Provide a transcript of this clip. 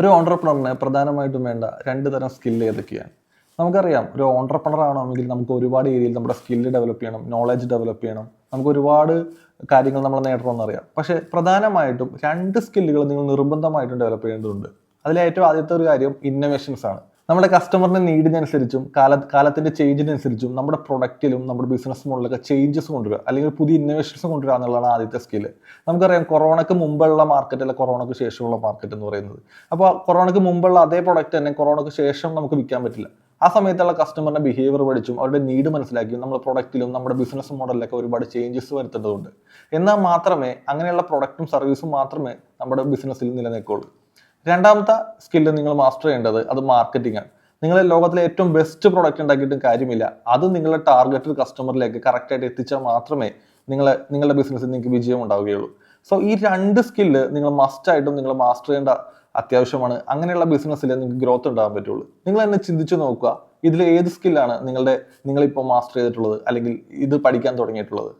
ഒരു ഓൺട്രപ്രണറിന് പ്രധാനമായിട്ടും വേണ്ട രണ്ട് തരം സ്കില്ല് ഏതൊക്കെയാണ്? നമുക്കറിയാം, ഒരു ഓൺട്രപ്രണർ ആണെങ്കിൽ നമുക്ക് ഒരുപാട് ഏരിയയിൽ നമ്മുടെ സ്കില്ല് ഡെവലപ്പ് ചെയ്യണം, നോളജ് ഡെവലപ്പ് ചെയ്യണം, നമുക്ക് ഒരുപാട് കാര്യങ്ങൾ നമ്മൾ നേടണമെന്നറിയാം. പക്ഷേ പ്രധാനമായിട്ടും രണ്ട് സ്കില്ലുകൾ നിങ്ങൾ നിർബന്ധമായിട്ടും ഡെവലപ്പ് ചെയ്യേണ്ടതുണ്ട്. അതിലേറ്റവും ആദ്യത്തെ ഒരു കാര്യം ഇന്നോവേഷൻസ് ആണ്. നമ്മുടെ കസ്റ്റമറിന്റെ നീഡിനനുസരിച്ചും കാലത്തിന്റെ ചേഞ്ചിനനുസരിച്ചും നമ്മുടെ പ്രൊഡക്റ്റിലും നമ്മുടെ ബിസിനസ് മോഡലൊക്കെ ചേഞ്ചസ് കൊണ്ടുവരിക, അല്ലെങ്കിൽ പുതിയ ഇന്നോവേഷൻസ് കൊണ്ടുവരിക എന്നുള്ളതാണ് ആദ്യത്തെ സ്കില്ല്. നമുക്കറിയാം, കൊറോണയ്ക്ക് മുമ്പുള്ള മാർക്കറ്റ് അല്ല കൊറോണയ്ക്ക് ശേഷമുള്ള മാർക്കറ്റ് എന്ന് പറയുന്നത്. അപ്പോൾ കൊറോണയ്ക്ക് മുമ്പുള്ള അതേ പ്രൊഡക്റ്റ് തന്നെ കൊറോണയ്ക്ക് ശേഷം നമുക്ക് വിൽക്കാൻ പറ്റില്ല. ആ സമയത്തുള്ള കസ്റ്റമറിന്റെ ബിഹേവിയർ പഠിച്ചും അവരുടെ നീഡ് മനസ്സിലാക്കിയും നമ്മുടെ പ്രൊഡക്റ്റിലും നമ്മുടെ ബിസിനസ് മോഡലിലൊക്കെ ഒരുപാട് ചേഞ്ചസ് വരുത്തേണ്ടതുണ്ട്. എന്നാൽ മാത്രമേ അങ്ങനെയുള്ള പ്രൊഡക്റ്റും സർവീസും മാത്രമേ നമ്മുടെ ബിസിനസ്സിൽ നിലനിൽക്കുള്ളൂ. രണ്ടാമത്തെ സ്കില്ല് നിങ്ങൾ മാസ്റ്റർ ചെയ്യേണ്ടത് അത് മാർക്കറ്റിംഗ് ആണ്. നിങ്ങൾ ലോകത്തിലെ ഏറ്റവും ബെസ്റ്റ് പ്രൊഡക്റ്റ് ഉണ്ടാക്കിയിട്ടും കാര്യമില്ല, അത് നിങ്ങളുടെ ടാർഗറ്റഡ് കസ്റ്റമറിലേക്ക് കറക്റ്റായിട്ട് എത്തിച്ചാൽ മാത്രമേ നിങ്ങളുടെ ബിസിനസ്സിൽ നിങ്ങൾക്ക് വിജയം ഉണ്ടാവുകയുള്ളൂ. സോ ഈ രണ്ട് സ്കില്ല് നിങ്ങൾ മസ്റ്റായിട്ടും നിങ്ങൾ മാസ്റ്റർ ചെയ്യേണ്ട അത്യാവശ്യമാണ്. അങ്ങനെയുള്ള ബിസിനസ്സിൽ നിങ്ങൾക്ക് ഗ്രോത്ത് ഉണ്ടാകാൻ പറ്റുള്ളൂ. നിങ്ങൾ തന്നെ ചിന്തിച്ചു നോക്കുക, ഇതിൽ ഏത് സ്കില്ലാണ് നിങ്ങളിപ്പോൾ മാസ്റ്റർ ചെയ്തിട്ടുള്ളത്, അല്ലെങ്കിൽ ഇത് പഠിക്കാൻ തുടങ്ങിയിട്ടുള്ളത്?